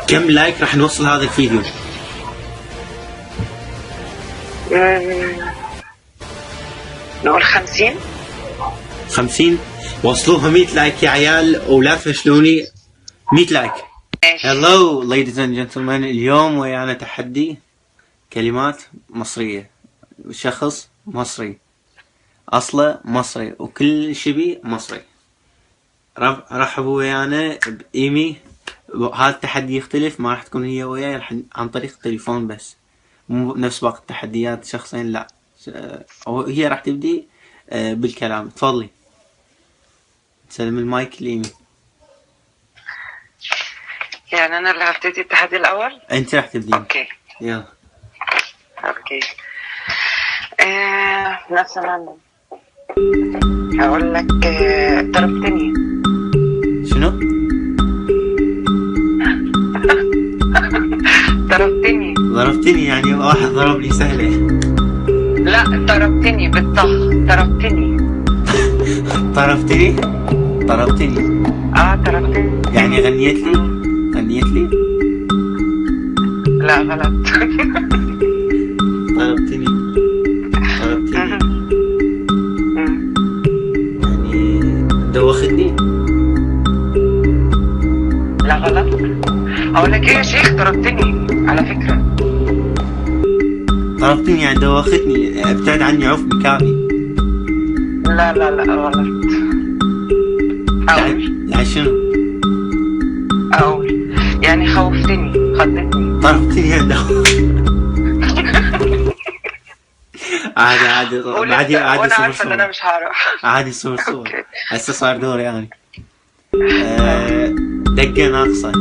كم لايك راح نوصل هذا الفيديو؟ نقول 50. 50. وصلوها 100 لايك يا عيال ولا تفشلوني. 100 لايك. Hello ladies and gentlemen. اليوم ويانا تحدي كلمات مصرية. شخص مصري أصله مصري وكل شبي مصري. رحبوا ويانا بإيمي. هذا التحدي يختلف، ما راح تكون هي وياي، عن طريق التليفون بس، مو نفس باقي التحديات شخصين، لا هي راح تبدي بالكلام. تفضلي. سلم المايك لإيمي. يعني أنا اللي هبتدي التحدي الأول؟ أنت راح تبدي. أوكي يلا. أوكي. مثلا هقول لك ضربتني. شنو؟ ضربتني يعني واحد ضربني سهلة. لا ضربتني بالطه. ضربتني. طرفتني. ضربتني. يعني غنيت لي. لا غلط. ضربتني. يعني دوختني. لا غلط. اقول لك ايه يا شيخ؟ ضربتني على فكرة. ضربتني يعني دوختني. ابتعد عني، عف مكاني. لا غلط. يعني شنو؟ اقول يعني خوفتني، خضتني. ضربتني يعني عادي وانا عارفة ان انا مش هعرف. عادي صور. هسه صار دور يعني. دقة ناقصة.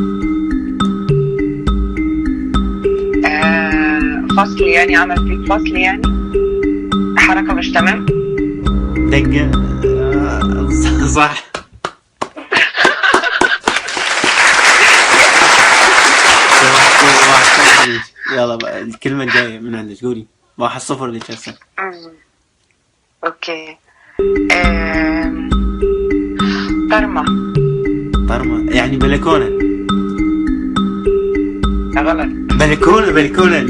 فصل يعني، عمل فيك فصل يعني، حركة مش تمام. دقة. صح. يلا بقى الكلمة الجاية من عندك، قولي. 1-0 لك هسه. اوكي. طرمة يعني بلكونة. غلط. بلكونة.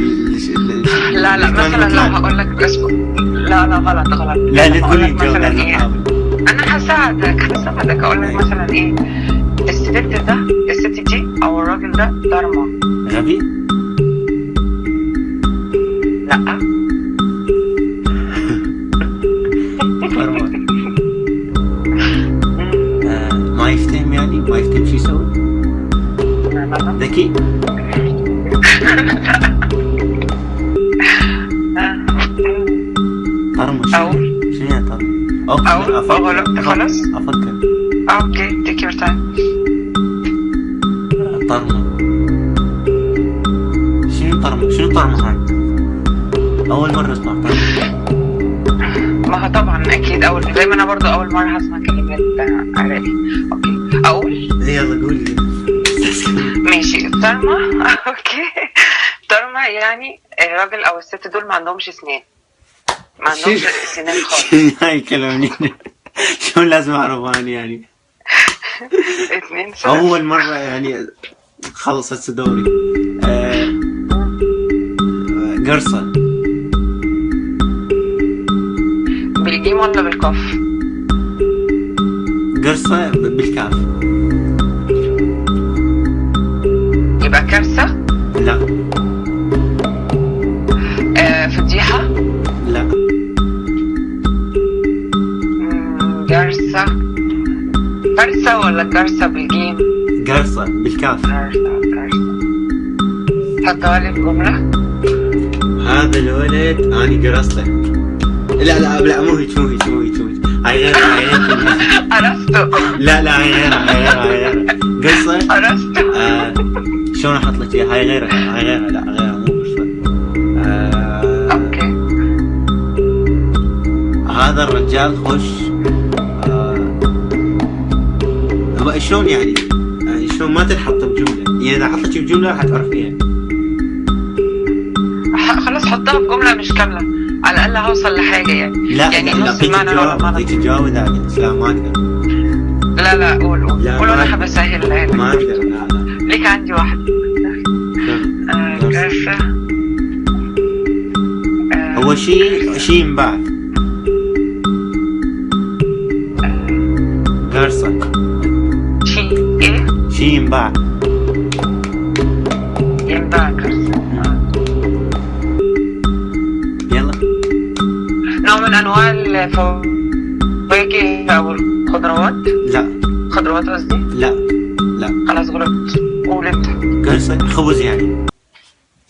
لا مثلا لو هقول لك اسمه. لا غلط. لا تقولي الجو. مثلا ايه؟ انا هساعدك. اقول لك مثلا ايه؟ الست دي او الراجل ده ضرمة. غبي. لا. ما يفتهم يعني، ما يفتهم شو يسوي. ذكي. طرمش. شنو يعني طرمش؟ اوكي خلاص افكر. اوكي تيك يور تايم. طرمة. شنو طرمة هاي؟ اول مرة اسمع طرمة. ما هو طبعا اكيد زي ما انا برضو اول مرة هسمع كلمات عربي. اوكي اقول. يلا قولي. ماشي. طرمة. اوكي. طرمة يعني الراجل او الست دول ما عندهمش اسنان، ما عندهمش سنان خالص. هاي كلامني. شو لازم اعرف انا يعني؟ 2 اول مرة يعني. خلص هسه دوري. قرصة. بالجيم ولا بالقاف؟ قرصة بالكاف. يبقى كارثة. لا. فضيحة. لا. جرسة. فرسة ولا جرسة بالجيم؟ قرصة بالكاف. جرسة. حطها لي في جملة. هذا الولد اني قرصته. لا مو هيك. هاي غير. عرفته. لا هاي غير. قرصة. عرفته. شلون احط لك اياها؟ هاي غيرها. لا غيرها مو قرصة. اوكي. هذا الرجال خش. شلون يعني شلون ما تنحط بجملة؟ يعني اذا حطيتك بجملة راح تعرفيها. خلاص حطها بجملة مش كاملة، على الأقل هوصل لحاجة يعني. لا يعني نص المعنى ولا معنى. تجاوب يعني. لا ما اقدر. لا قول وانا حابة اسهل. ما اقدر. لا ليك عندي واحدة. أليفة. هو شيء ينباع. قرصة. شيء ينباع. ينباع كرسة. يلا. نوع من أنواع الفواكه أو الخضروات؟ لا. خضروات قصدي؟ لا. خلاص غلط. قول أنت. قرصة خبز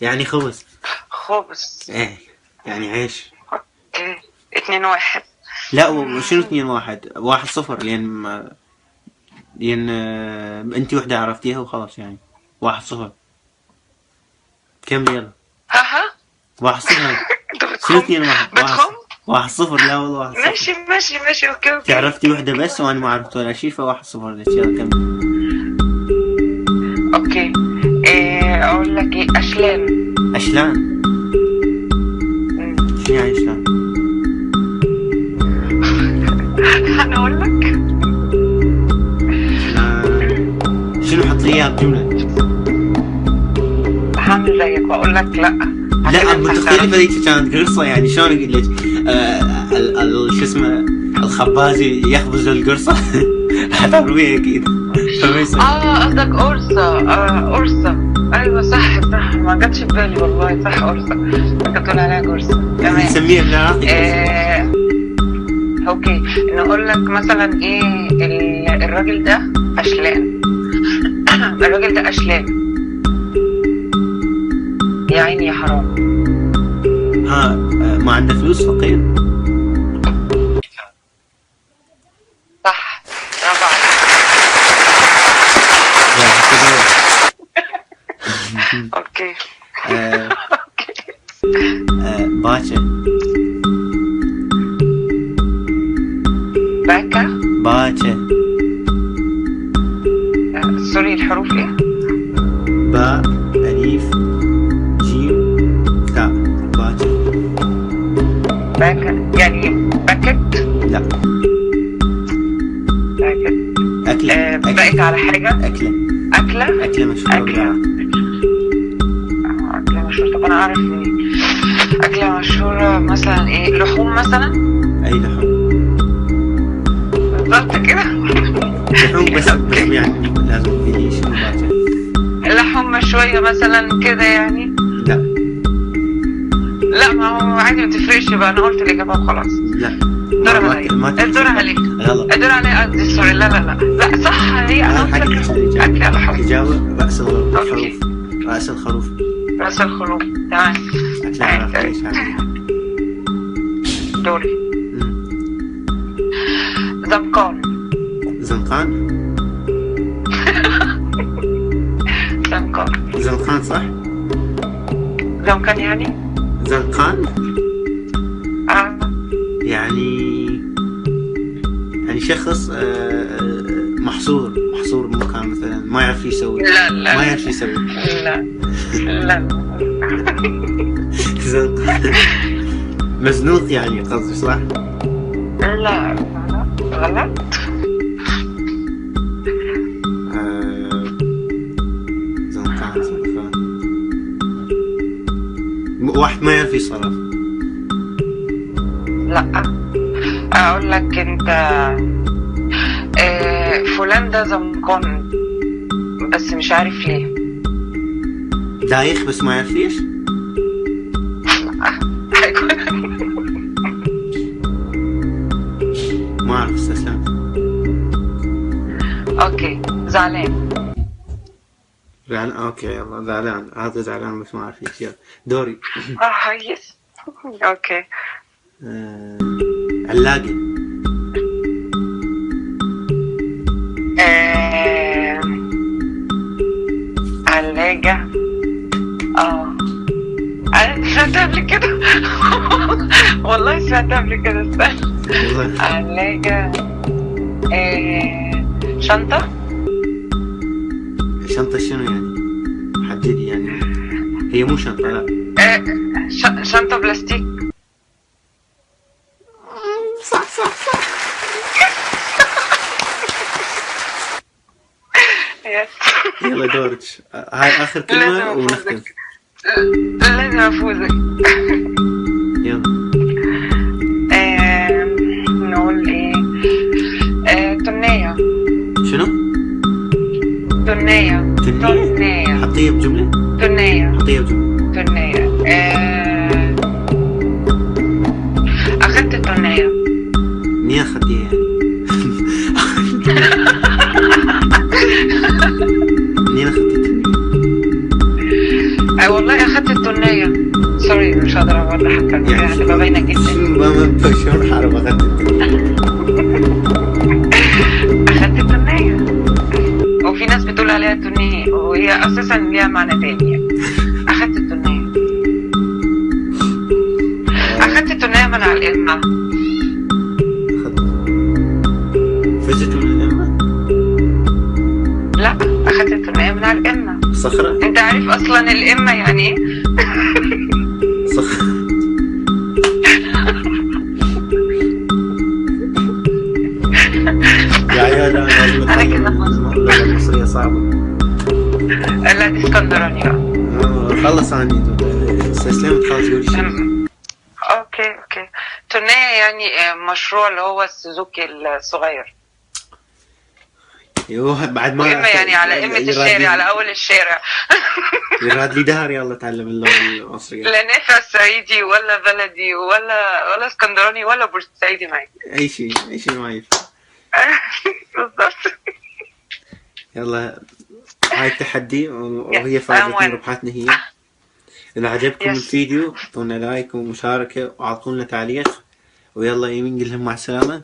يعني خبز. خبز. ايه يعني عيش. اوكي 2-1. لا وشنو 2-1 1-0 لأن انت وحدة عرفتيها وخلاص يعني 1-0. كمل يلا. ها 1-0. شنو 2-1 1-0 لا والله 1-0. ماشي اوكي. عرفتي وحدة بس وانا ما عرفت ولا شيء ف1-0 لك. يلا كمل. اوكي اقول لك ايه؟ اشلان. شنو يعني اشلان؟ انا اقول لك شنو حط لي اياها بجملة؟ هعمل زيك واقول لك لا متخيلة هذيك كانت قرصة يعني شلون اقول لك شو اسمه الخبازي يخبز القرصة. هتعرفيها اكيد. قصدك قرصة. ايوه صح ما جاتش في بالي والله. صح قرصة انت بتقول عليها قرصة. تمام نسميها بالعراقي. اوكي نقول لك مثلا ايه الراجل ده اشلان. الراجل ده اشلان يا عيني يا حرام. ما عنده فلوس فقير. صح برافو عليك. اوكي باكا. سوري الحروف ايه؟ باء أليف جيم تاء. باكا يعني باكت؟ لا. باكت أكلة. بقيت على حاجة. أكلة مشهورة. أكلة مشهورة. طب أنا أعرف منين؟ أكلة مشهورة مثلا إيه؟ لحوم مثلا؟ أي لحوم. بالظبط كده. لحوم بس يعني لازم تجي شنو باكر. لحوم مشوية مثلا كده يعني؟ لا ما هو عادي ما تفرقش بقى. أنا قلت الإجابة وخلاص. لا الدور عليك. الدور عليك قصدي سوري. لا صح هي أنا قلت لك أكلة لحوم. الإجابة رأس الخروف. تمام. أكلة عراقية. دوري. زنقان. زنقان صح؟ زنقان يعني؟ زنقان يعني شخص محصور بمكان مثلا ما يعرف يسوي. لا ما يعرف يسوي. لا زنقان مزنوق يعني قصدي صح؟ لا غلط. زنقان واحد ما يعرف يصرف. لا اقول لك انت فلان ده زنقان بس مش عارف ليه. دايخ بس ما يعرف ليش. ما اعرف استسلمت. اوكي زعلان. اوكي يلا زعلان. هذا زعلان بس ما اعرف ليش. يلا دوري. يس اوكي. علاقة. علاقة. أنا سمعتها قبل كده. والله سمعتها قبل كده. استنى. علاقة. شنطة شنو يعني؟ حددي يعني. هي مو شنطة لا. شنطة بلاستيك. صح. يلا دورك. هاي آخر كلمة ونختم. لازم افوزك. يلا. نقول ايه؟ تنية. شنو؟ تنية. تنية. حطيها بجملة. تنية. حطيها بجملة. تنية. اخدت التنية. منين اخذتيها يعني؟ منين اخذتي التنية؟ والله اخدت التنية. سوري مش هقدر اوضح اكتر، يعني هتبقى باينة جدا. ما شلون حارب اخذت التنية؟ اخدت التنية، وفي ناس بتقول عليها تنية وهي اساسا ليها معنى تاني يعني. اخدت التنية. اخدت التنية من على القمة. فزت من القمة؟ لا، اخدت التنية من على القمة. صخرة؟ انت عارف اصلا القمة يعني ايه؟ صخرة. يا عيال انا لازم اتعلم اللغة المصرية صعبة. لا دي اسكندراني بقى. خلص عني استسلمت خلاص قولي شيء. اوكي. تنية يعني مشروع اللي هو السوزوكي الصغير. يوه بعد ما قمة يعني على قمة الشارع، على اول الشارع. يراد لي دهر يلا اتعلم اللغة المصرية. لا نافع صعيدي ولا بلدي ولا اسكندراني ولا بورسعيدي معي. اي شيء ما ينفع. بالضبط. يلا هاي التحدي وهي فازتنا ربحتنا هي. إذا عجبكم الفيديو اعطونا لايك ومشاركة واعطونا تعليق، ويلا يمين نقول لهم مع السلامة.